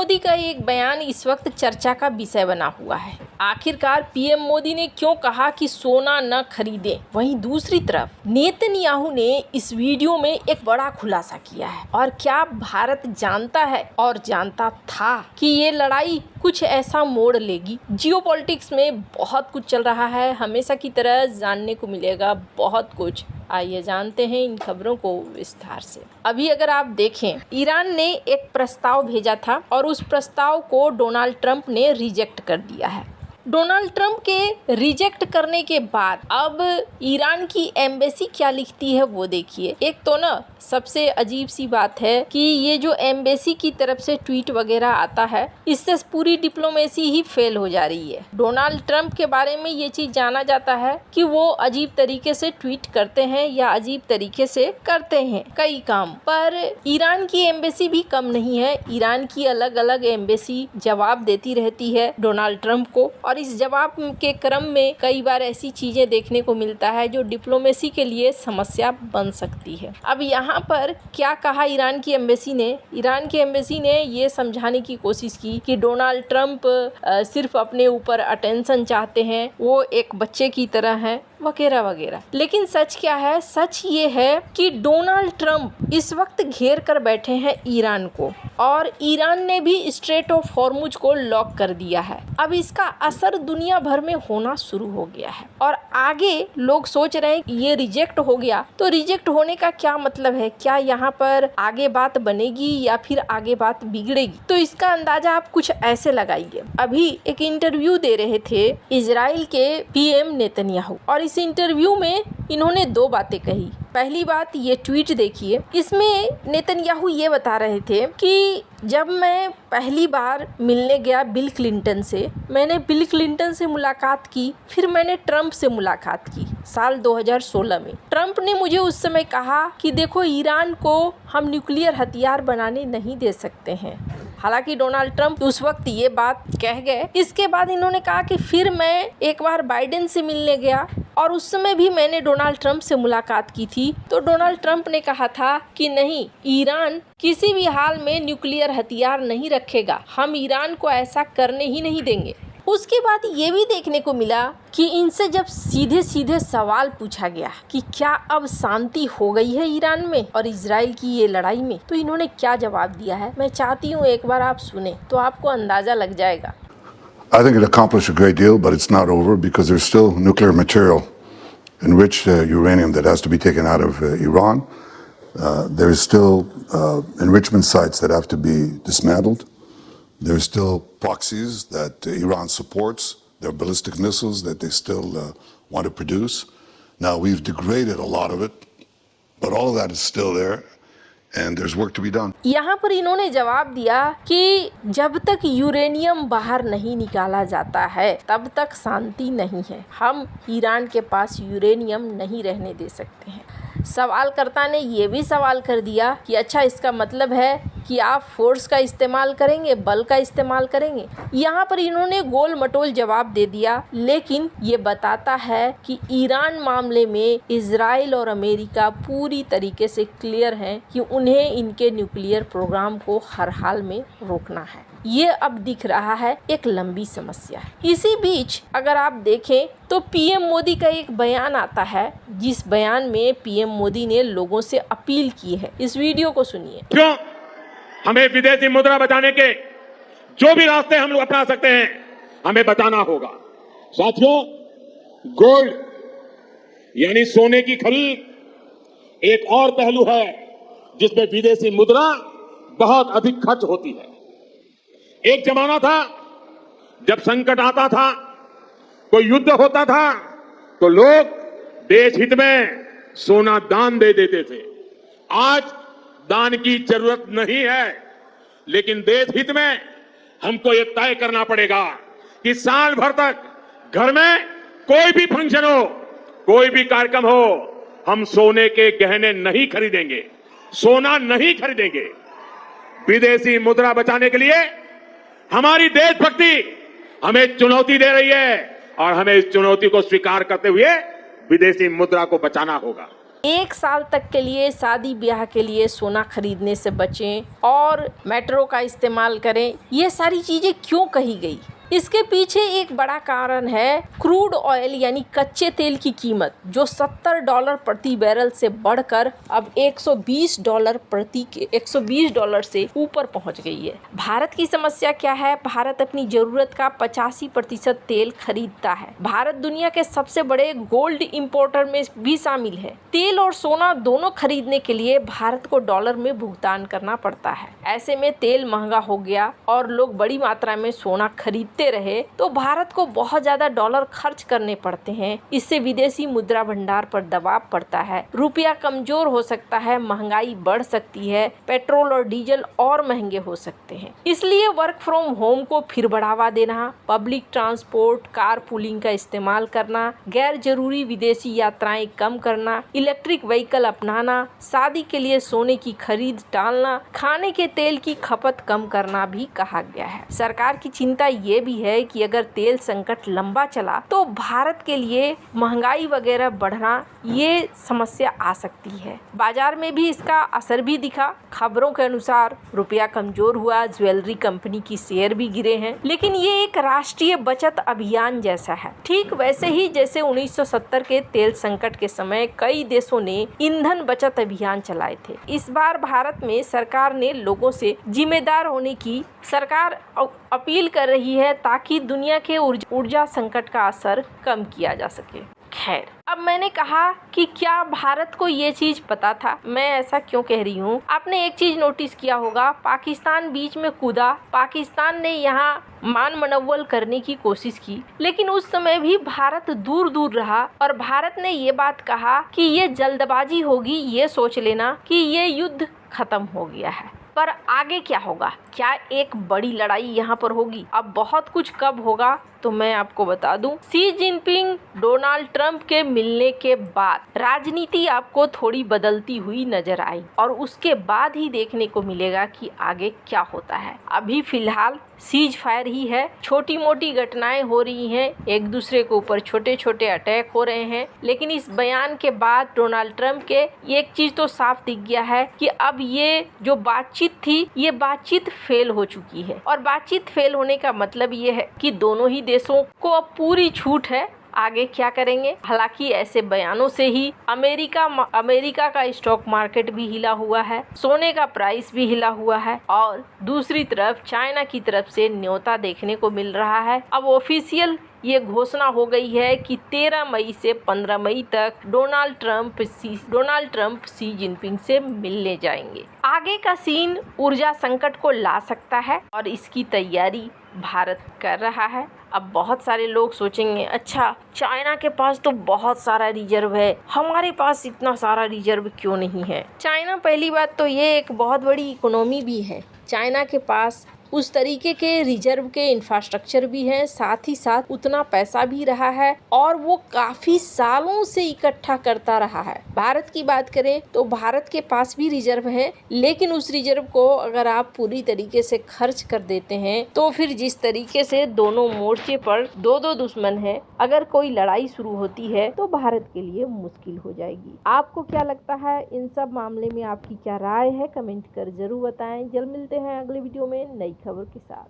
मोदी का एक बयान इस वक्त चर्चा का विषय बना हुआ है। आखिरकार पीएम मोदी ने क्यों कहा कि सोना न खरीदें? वहीं दूसरी तरफ नेतन्याहू ने इस वीडियो में एक बड़ा खुलासा किया है। और क्या भारत जानता है और जानता था कि ये लड़ाई कुछ ऐसा मोड़ लेगी? जियोपॉलिटिक्स में बहुत कुछ चल रहा है, हमेशा की तरह जानने को मिलेगा बहुत कुछ। आइए जानते हैं इन खबरों को विस्तार से। अभी अगर आप देखें, ईरान ने एक प्रस्ताव भेजा था और उस प्रस्ताव को डोनाल्ड ट्रंप ने रिजेक्ट कर दिया है। डोनाल्ड ट्रंप के रिजेक्ट करने के बाद अब ईरान की एम्बेसी क्या लिखती है वो देखिए। एक तो ना सबसे अजीब सी बात है कि ये जो एम्बेसी की तरफ से ट्वीट वगैरह आता है, इससे पूरी डिप्लोमेसी ही फेल हो जा रही है। डोनाल्ड ट्रंप के बारे में ये चीज जाना जाता है कि वो अजीब तरीके से ट्वीट करते हैं या अजीब तरीके से करते हैं कई काम, पर ईरान की एम्बेसी भी कम नहीं है। ईरान की अलग अलग एम्बेसी जवाब देती रहती है डोनाल्ड ट्रंप को, और इस जवाब के क्रम में कई बार ऐसी चीजें देखने को मिलता है जो डिप्लोमेसी के लिए समस्या बन सकती है। अब यहाँ पर क्या कहा ईरान की एम्बेसी ने? ईरान की एम्बेसी ने ये समझाने की कोशिश की कि डोनाल्ड ट्रंप सिर्फ अपने ऊपर अटेंशन चाहते हैं, वो एक बच्चे की तरह हैं वगैरह वगैरह। लेकिन सच क्या है? सच ये है कि डोनाल्ड ट्रंप इस वक्त घेर कर बैठे हैं ईरान को, और ईरान ने भी स्ट्रेट ऑफ हॉर्मुज को लॉक कर दिया है। अब इसका असर दुनिया भर में होना शुरू हो गया है और आगे लोग सोच रहे हैं कि ये रिजेक्ट हो गया तो रिजेक्ट होने का क्या मतलब है? क्या यहाँ पर आगे बात बनेगी या फिर आगे बात बिगड़ेगी? तो इसका अंदाजा आप कुछ ऐसे लगाइए। अभी एक इंटरव्यू दे रहे थे इजराइल के पीएम नेतन्याहू, और इस इंटरव्यू में इन्होंने दो बातें कही। पहली बात, ये ट्वीट देखिए। इसमें नेतन्याहू ये बता रहे थे कि जब मैं पहली बार मिलने गया बिल क्लिंटन से, मैंने बिल क्लिंटन से मुलाकात की, फिर मैंने ट्रंप से मुलाकात की साल 2016 में। ट्रंप ने मुझे उस समय कहा कि देखो, ईरान को हम न्यूक्लियर हथियार बनाने नहीं दे सकते हैं। हालांकि डोनाल्ड ट्रंप उस वक्त ये बात कह गए। इसके बाद इन्होंने कहा कि फिर मैं एक बार बाइडेन से मिलने गया और उस समय भी मैंने डोनाल्ड ट्रंप से मुलाकात की थी, तो डोनाल्ड ट्रंप ने कहा था कि नहीं, ईरान किसी भी हाल में न्यूक्लियर हथियार नहीं रखेगा, हम ईरान को ऐसा करने ही नहीं देंगे। उसके बाद ये भी देखने को मिला कि इनसे जब सीधे सीधे सवाल पूछा गया कि क्या अब शांति हो गई है ईरान में और इजराइल की ये लड़ाई में, तो इन्होंने क्या जवाब दिया है, मैं चाहती हूँ एक बार आप सुने तो आपको अंदाजा लग जाएगा। I think it accomplished a great deal, but it's not over because there's still nuclear material, enriched uranium that has to be taken out of Iran. There's still enrichment sites that have to be dismantled. There's still proxies that Iran supports. There are ballistic missiles that they still want to produce. Now, we've degraded a lot of it, but all of that is still there. And there's work to be done. यहाँ पर इन्होंने जवाब दिया कि जब तक uranium बाहर नहीं निकाला जाता है तब तक शांति नहीं है। हम ईरान के पास यूरेनियम नहीं रहने दे सकते हैं। सवालकर्ता ने ये भी सवाल कर दिया कि अच्छा, इसका मतलब है कि आप फोर्स का इस्तेमाल करेंगे, बल का इस्तेमाल करेंगे? यहाँ पर इन्होंने गोल मटोल जवाब दे दिया, लेकिन ये बताता है कि ईरान मामले में इजराइल और अमेरिका पूरी तरीके से क्लियर हैं कि उन्हें इनके न्यूक्लियर प्रोग्राम को हर हाल में रोकना है। ये अब दिख रहा है एक लंबी समस्या है। इसी बीच अगर आप देखें तो पीएम मोदी का एक बयान आता है, जिस बयान में पीएम मोदी ने लोगों से अपील की है। इस वीडियो को सुनिए। क्यों हमें विदेशी मुद्रा बचाने के जो भी रास्ते हम लोग अपना सकते हैं, हमें बताना होगा। साथियों, गोल्ड यानी सोने की खरीद एक और पहलू है जिसमें विदेशी मुद्रा बहुत अधिक खर्च होती है। एक जमाना था जब संकट आता था, कोई युद्ध होता था, तो लोग देश हित में सोना दान दे देते थे। आज दान की जरूरत नहीं है, लेकिन देश हित में हमको ये तय करना पड़ेगा कि साल भर तक घर में कोई भी फंक्शन हो, कोई भी कार्यक्रम हो, हम सोने के गहने नहीं खरीदेंगे, सोना नहीं खरीदेंगे। विदेशी मुद्रा बचाने के लिए हमारी देशभक्ति हमें चुनौती दे रही है और हमें इस चुनौती को स्वीकार करते हुए विदेशी मुद्रा को बचाना होगा। 1 साल तक के लिए शादी ब्याह के लिए सोना खरीदने से बचें और मेट्रो का इस्तेमाल करें। ये सारी चीज़ें क्यों कही गई? इसके पीछे एक बड़ा कारण है क्रूड ऑयल यानी कच्चे तेल की कीमत जो $70 प्रति बैरल से बढ़कर अब $120 से ऊपर पहुंच गई है। भारत की समस्या क्या है? भारत अपनी जरूरत का 85% तेल खरीदता है। भारत दुनिया के सबसे बड़े गोल्ड इंपोर्टर में भी शामिल है। तेल और सोना दोनों खरीदने के लिए भारत को डॉलर में भुगतान करना पड़ता है। ऐसे में तेल महंगा हो गया और लोग बड़ी मात्रा में सोना खरीदते रहे तो भारत को बहुत ज्यादा डॉलर खर्च करने पड़ते हैं। इससे विदेशी मुद्रा भंडार पर दबाव पड़ता है, रुपया कमजोर हो सकता है, महंगाई बढ़ सकती है, पेट्रोल और डीजल और महंगे हो सकते हैं। इसलिए वर्क फ्रॉम होम को फिर बढ़ावा देना, पब्लिक ट्रांसपोर्ट, कार पूलिंग का इस्तेमाल करना, गैर जरूरी विदेशी यात्राएं कम करना, इलेक्ट्रिक व्हीकल अपनाना, शादी के लिए सोने की खरीद टालना, खाने के तेल की खपत कम करना भी कहा गया है। सरकार की चिंता ये भी है कि अगर तेल संकट लंबा चला तो भारत के लिए महंगाई वगैरह बढ़ना ये समस्या आ सकती है। बाजार में भी इसका असर भी दिखा। खबरों के अनुसार रुपया कमजोर हुआ, ज्वेलरी कंपनी की शेयर भी गिरे हैं। लेकिन ये एक राष्ट्रीय बचत अभियान जैसा है, ठीक वैसे ही जैसे 1970 के तेल संकट के समय कई देशों ने ईंधन बचत अभियान चलाए थे। इस बार भारत में सरकार ने लोगों से जिम्मेदार होने की अपील कर रही है ताकि दुनिया के ऊर्जा संकट का असर कम किया जा सके। खैर, अब मैंने कहा कि क्या भारत को ये चीज पता था? मैं ऐसा क्यों कह रही हूँ? आपने एक चीज नोटिस किया होगा, पाकिस्तान बीच में कूदा, पाकिस्तान ने यहाँ मान मनव्वल करने की कोशिश की, लेकिन उस समय भी भारत दूर दूर रहा और भारत ने ये बात कहा कि ये जल्दबाजी होगी, ये सोच लेना कि ये युद्ध खत्म हो गया है। पर आगे क्या होगा? क्या एक बड़ी लड़ाई यहाँ पर होगी? अब बहुत कुछ कब होगा तो मैं आपको बता दूं। शी जिनपिंग डोनाल्ड ट्रंप के मिलने के बाद राजनीति आपको थोड़ी बदलती हुई नजर आई और उसके बाद ही देखने को मिलेगा कि आगे क्या होता है। अभी फिलहाल सीज फायर ही है, छोटी मोटी घटनाएं हो रही हैं, एक दूसरे के ऊपर छोटे छोटे अटैक हो रहे हैं। लेकिन इस बयान के बाद डोनाल्ड ट्रंप के एक चीज तो साफ दिख गया है कि अब ये जो बातचीत थी ये बातचीत फेल हो चुकी है। और बातचीत फेल होने का मतलब ये है कि दोनों ही देशों को अब पूरी छूट है आगे क्या करेंगे। हालांकि ऐसे बयानों से ही अमेरिका का स्टॉक मार्केट भी हिला हुआ है, सोने का प्राइस भी हिला हुआ है और दूसरी तरफ चाइना की तरफ से न्योता देखने को मिल रहा है। अब ऑफिशियल ये घोषणा हो गई है कि 13 मई से 15 मई तक डोनाल्ड ट्रंप शी जिनपिंग से मिलने जाएंगे। आगे का सीन ऊर्जा संकट को ला सकता है और इसकी तैयारी भारत कर रहा है। अब बहुत सारे लोग सोचेंगे, अच्छा चाइना के पास तो बहुत सारा रिजर्व है, हमारे पास इतना सारा रिजर्व क्यों नहीं है? चाइना, पहली बात तो ये एक बहुत बड़ी इकोनॉमी भी है। चाइना के पास उस तरीके के रिजर्व के इंफ्रास्ट्रक्चर भी हैं, साथ ही साथ उतना पैसा भी रहा है और वो काफी सालों से इकट्ठा करता रहा है। भारत की बात करें तो भारत के पास भी रिजर्व है, लेकिन उस रिजर्व को अगर आप पूरी तरीके से खर्च कर देते हैं तो फिर जिस तरीके से दोनों मोर्चे पर दो दुश्मन है, अगर कोई लड़ाई शुरू होती है तो भारत के लिए मुश्किल हो जाएगी। आपको क्या लगता है इन सब मामले में? आपकी क्या राय है? कमेंट कर जरूर बताएं। जल्द मिलते हैं अगले वीडियो में नई खबर के साथ।